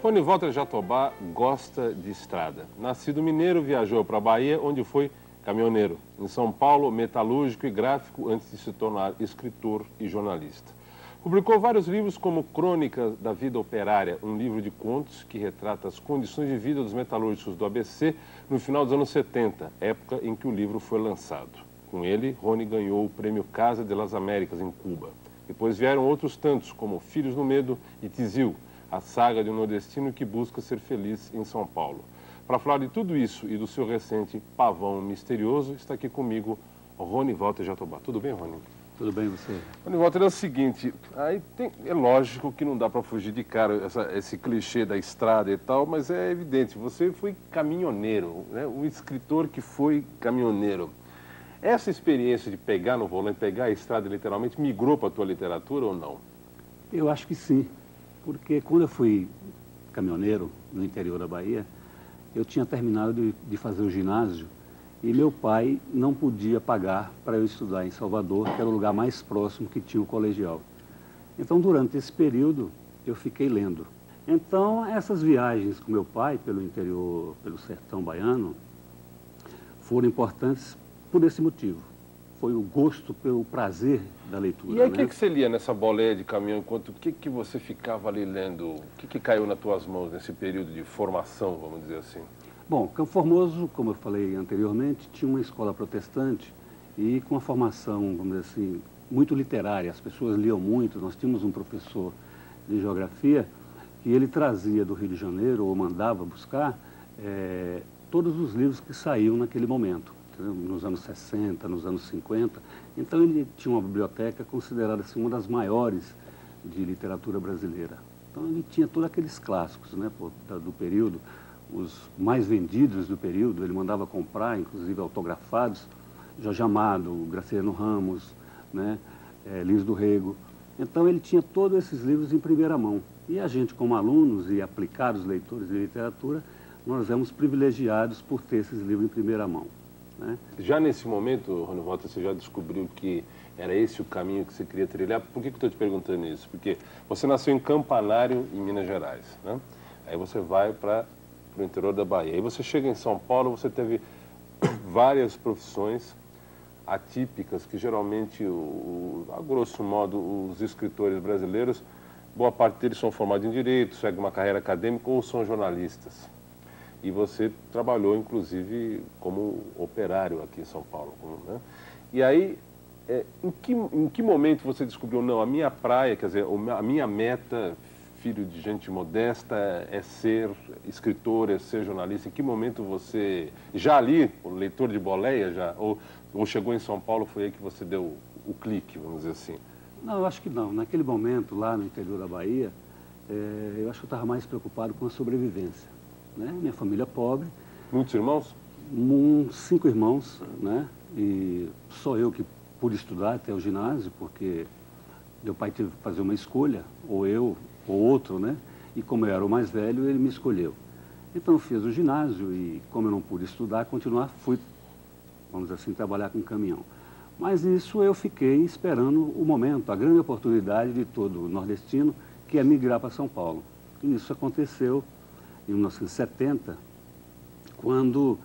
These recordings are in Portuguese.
Rony Walter Jatobá gosta de estrada. Nascido mineiro, viajou para a Bahia, onde foi caminhoneiro. Em São Paulo, metalúrgico e gráfico, antes de se tornar escritor e jornalista. Publicou vários livros como Crônica da Vida Operária, um livro de contos que retrata as condições de vida dos metalúrgicos do ABC no final dos anos 70, época em que o livro foi lançado. Com ele, Rony ganhou o prêmio Casa de las Américas, em Cuba. Depois vieram outros tantos, como Filhos no Medo e Tizil, a saga de um nordestino que busca ser feliz em São Paulo. Para falar de tudo isso e do seu recente Pavão Misterioso, está aqui comigo Rony Walter Jatobá. Tudo bem, Rony? Tudo bem, você? Rony Walter, é o seguinte, é lógico que não dá para fugir de cara esse clichê da estrada e tal, mas é evidente, você foi caminhoneiro, né? Um escritor que foi caminhoneiro. Essa experiência de pegar no volante, pegar a estrada literalmente, migrou para a tua literatura ou não? Eu acho que sim, porque quando eu fui caminhoneiro no interior da Bahia, eu tinha terminado de fazer o ginásio e meu pai não podia pagar para eu estudar em Salvador, que era o lugar mais próximo que tinha o colegial. Então, durante esse período, eu fiquei lendo. Então, essas viagens com meu pai pelo interior, pelo sertão baiano, foram importantes por esse motivo. Foi o gosto pelo prazer da leitura. E aí, o né? que você lia nessa boleia de caminhão? O que você ficava ali lendo? O que caiu nas tuas mãos nesse período de formação, vamos dizer assim? Bom, Campo Formoso, como eu falei anteriormente, tinha uma escola protestante e com uma formação, vamos dizer assim, muito literária. As pessoas liam muito. Nós tínhamos um professor de geografia e ele trazia do Rio de Janeiro, ou mandava buscar, todos os livros que saíam naquele momento, nos anos 60, nos anos 50. Então ele tinha uma biblioteca considerada assim, uma das maiores de literatura brasileira. Então ele tinha todos aqueles clássicos, né, do período, os mais vendidos do período, ele mandava comprar, inclusive autografados, Jorge Amado, Graciliano Ramos, né, Lins do Rego. Então ele tinha todos esses livros em primeira mão. E a gente, como alunos e aplicados leitores de literatura, nós éramos privilegiados por ter esses livros em primeira mão. Né? Já nesse momento, Rony Walter, você já descobriu que era esse o caminho que você queria trilhar? Por que eu estou te perguntando isso? Porque você nasceu em Campanário, em Minas Gerais, né? Aí você vai para o interior da Bahia. Aí você chega em São Paulo, você teve várias profissões atípicas que geralmente, a grosso modo, os escritores brasileiros, boa parte deles são formados em Direito, seguem uma carreira acadêmica ou são jornalistas. E você trabalhou, inclusive, como operário aqui em São Paulo. Né? E aí, em que momento você descobriu, não, a minha praia, quer dizer, a minha meta, filho de gente modesta, é ser escritor, é ser jornalista? Em que momento você, já ali, o leitor de boleia, ou chegou em São Paulo, foi aí que você deu o clique, vamos dizer assim? Não, eu acho que não. Naquele momento, lá no interior da Bahia, eu acho que eu estava mais preocupado com a sobrevivência. Né? Minha família é pobre. Muitos irmãos? 5 irmãos, né? E só eu que pude estudar até o ginásio, porque meu pai teve que fazer uma escolha, ou eu, ou outro, né? E como eu era o mais velho, ele me escolheu. Então eu fiz o ginásio e, como eu não pude estudar, fui, vamos dizer assim, trabalhar com caminhão. Mas isso eu fiquei esperando o momento, a grande oportunidade de todo nordestino, que é migrar para São Paulo. E isso aconteceu em 1970, quando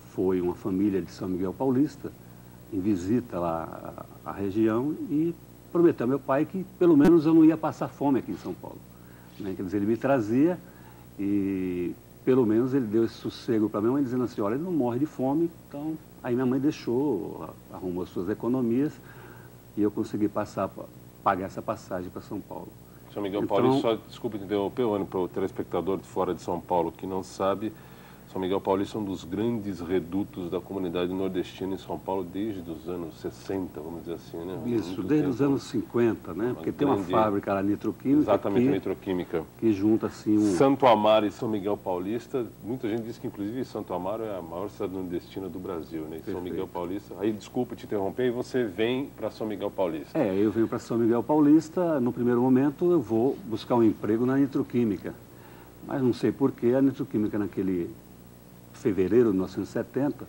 foi uma família de São Miguel Paulista em visita lá à região e prometeu ao meu pai que pelo menos eu não ia passar fome aqui em São Paulo. Né? Quer dizer, ele me trazia e pelo menos ele deu esse sossego para minha mãe, dizendo assim, olha, ele não morre de fome. Então, aí minha mãe deixou, arrumou as suas economias e eu consegui pagar essa passagem para São Paulo. São Miguel Então, Paulista, só desculpa te interromper, para o telespectador de fora de São Paulo que não sabe, São Miguel Paulista é um dos grandes redutos da comunidade nordestina em São Paulo desde os anos 60, vamos dizer assim, né? Isso, desde os anos 50, né? Porque tem uma fábrica lá, Nitroquímica. Exatamente, a Nitroquímica. Que junta assim Santo Amaro e São Miguel Paulista, muita gente diz que inclusive Santo Amaro é a maior cidade nordestina do Brasil, né? São Miguel Paulista. Aí, desculpa te interromper, e você vem para São Miguel Paulista. Eu venho para São Miguel Paulista, no primeiro momento eu vou buscar um emprego na Nitroquímica. Mas não sei porquê, a Nitroquímica naquele fevereiro de 1970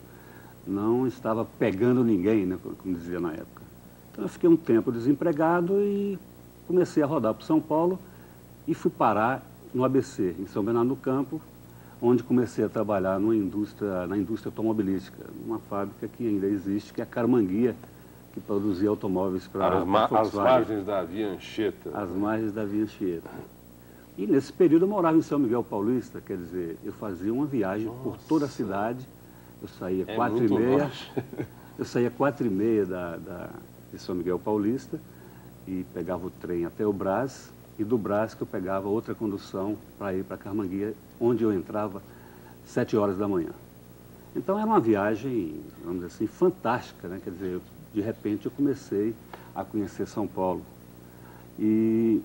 não estava pegando ninguém, né, como dizia na época. Então eu fiquei um tempo desempregado e comecei a rodar para São Paulo e fui parar no ABC, em São Bernardo do Campo, onde comecei a trabalhar na indústria automobilística, uma fábrica que ainda existe, que é a Carmanguia, que produzia automóveis para Volkswagen. As margens da Via Anchieta. As margens da Via Anchieta. E nesse período eu morava em São Miguel Paulista, quer dizer, eu fazia uma viagem por toda a cidade, eu saía 4h30, eu saía 4h30 de São Miguel Paulista e pegava o trem até o Brás, e do Brás que eu pegava outra condução para ir para Carmanguia, onde eu entrava 7 horas da manhã. Então era uma viagem, vamos dizer assim, fantástica, né? Quer dizer, de repente eu comecei a conhecer São Paulo. E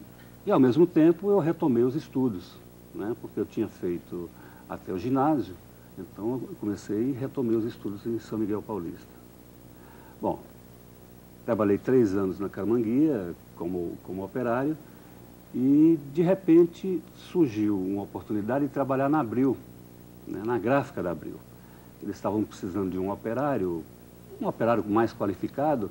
ao mesmo tempo eu retomei os estudos, né? Porque eu tinha feito até o ginásio, então eu comecei e retomei os estudos em São Miguel Paulista. Bom, trabalhei 3 anos na Carmanguia como operário, e, de repente, surgiu uma oportunidade de trabalhar na Abril, né, na gráfica da Abril. Eles estavam precisando de um operário mais qualificado,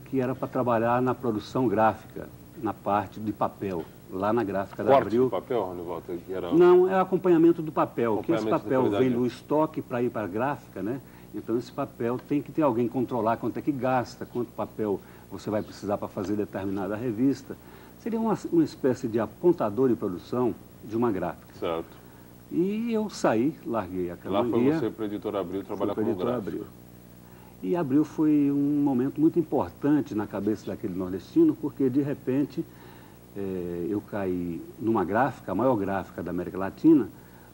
que era para trabalhar na produção gráfica, na parte de papel, lá na gráfica da Abril. Corte de papel, Ronivaldo? Não, é acompanhamento do papel, que esse papel vem do estoque para ir para a gráfica, né? Então, esse papel tem que ter alguém controlar quanto é que gasta, quanto papel você vai precisar para fazer determinada revista. Seria uma espécie de apontador de produção de uma gráfica. Certo. E eu saí, larguei a Carmanguia. Lá foi você para a Editora Abril trabalhar como gráfico. Abril. E Abril foi um momento muito importante na cabeça daquele nordestino, porque de repente eu caí numa gráfica, a maior gráfica da América Latina,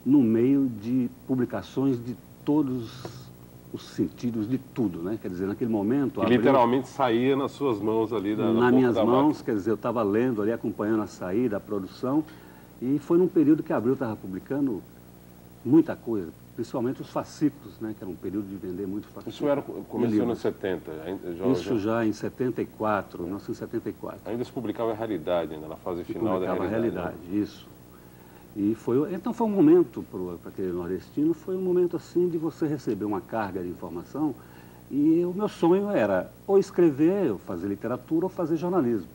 no meio de publicações de todos os sentidos de tudo, né? Quer dizer, naquele momento... E literalmente saía nas suas mãos ali da nas minhas mãos, máquina. quer dizer, eu estava lendo ali, acompanhando a saída, a produção, e foi num período que a Abril estava publicando muita coisa, principalmente os fascículos, né? Que era um período de vender muito fascículos. Isso era começou nos anos 70? Isso já em 74, 1974. Ainda se publicava a Realidade, ainda na fase final da Realidade. Né? Isso. E então foi um momento, para aquele nordestino, foi um momento assim de você receber uma carga de informação, e o meu sonho era ou escrever, ou fazer literatura, ou fazer jornalismo.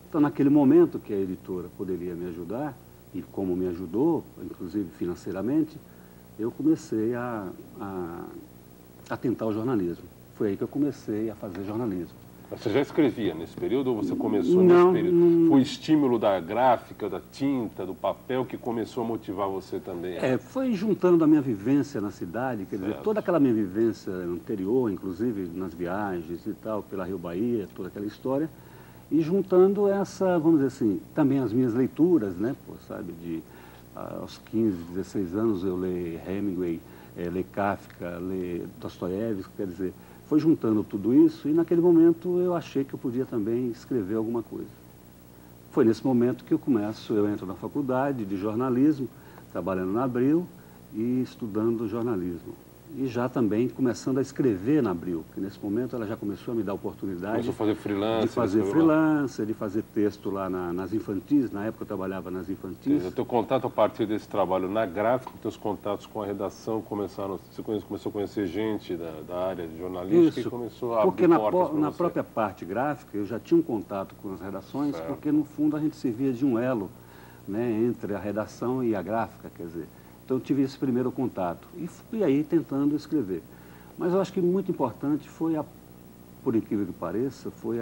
Então, naquele momento que a editora poderia me ajudar, e como me ajudou, inclusive financeiramente, eu comecei a tentar o jornalismo. Foi aí que eu comecei a fazer jornalismo. Você já escrevia nesse período ou você começou nesse período? Não. Foi o estímulo da gráfica, da tinta, do papel que começou a motivar você também? Foi juntando a minha vivência na cidade, quer dizer, toda aquela minha vivência anterior, inclusive nas viagens e tal, pela Rio Bahia, toda aquela história, e juntando essa, vamos dizer assim, também as minhas leituras, né, sabe, aos 15, 16 anos eu leio Hemingway, leio Kafka, leio Dostoiévski, quer dizer, foi juntando tudo isso e naquele momento eu achei que eu podia também escrever alguma coisa. Foi nesse momento que eu entro na faculdade de jornalismo, trabalhando na Abril e estudando jornalismo. E já também começando a escrever na Abril, que nesse momento ela já começou a me dar a oportunidade de fazer freelance, de fazer texto lá nas infantis. Na época eu trabalhava nas infantis. O teu contato a partir desse trabalho na gráfica, os teus contatos com a redação começaram, você começou a conhecer gente da área de jornalística. Isso, e começou a abrir portas para você. Porque na própria parte gráfica eu já tinha um contato com as redações, certo. Porque no fundo a gente servia de um elo, né, entre a redação e a gráfica, quer dizer. Então eu tive esse primeiro contato e fui aí tentando escrever. Mas eu acho que muito importante foi, por incrível que pareça, foi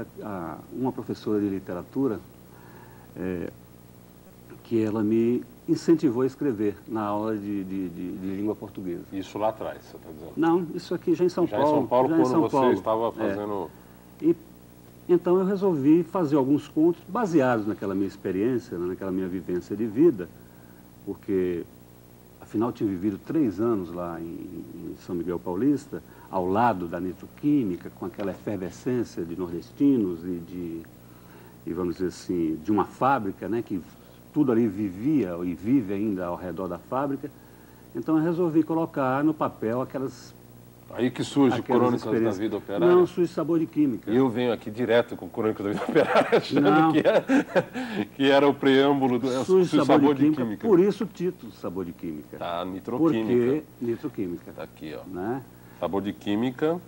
uma professora de literatura que ela me incentivou a escrever na aula de língua portuguesa. Isso lá atrás, você está dizendo? Não, isso aqui já em São Paulo. Já em São Paulo, quando você estava fazendo... Então eu resolvi fazer alguns contos baseados naquela minha experiência, naquela minha vivência de vida, porque... Afinal, eu tinha vivido 3 anos lá em São Miguel Paulista, ao lado da nitroquímica, com aquela efervescência de nordestinos e vamos dizer assim, de uma fábrica, né, que tudo ali vivia e vive ainda ao redor da fábrica. Então, eu resolvi colocar no papel aquelas... Aí que surge Crônicas da Vida Operária? Não, surge Sabor de Química. E eu venho aqui direto com Crônicas da Vida Operária, achando que era o preâmbulo do surge Sabor de Química. Por isso o título Sabor de Química. Tá, nitroquímica. Porque nitroquímica. Tá aqui, ó. Né? Sabor de Química.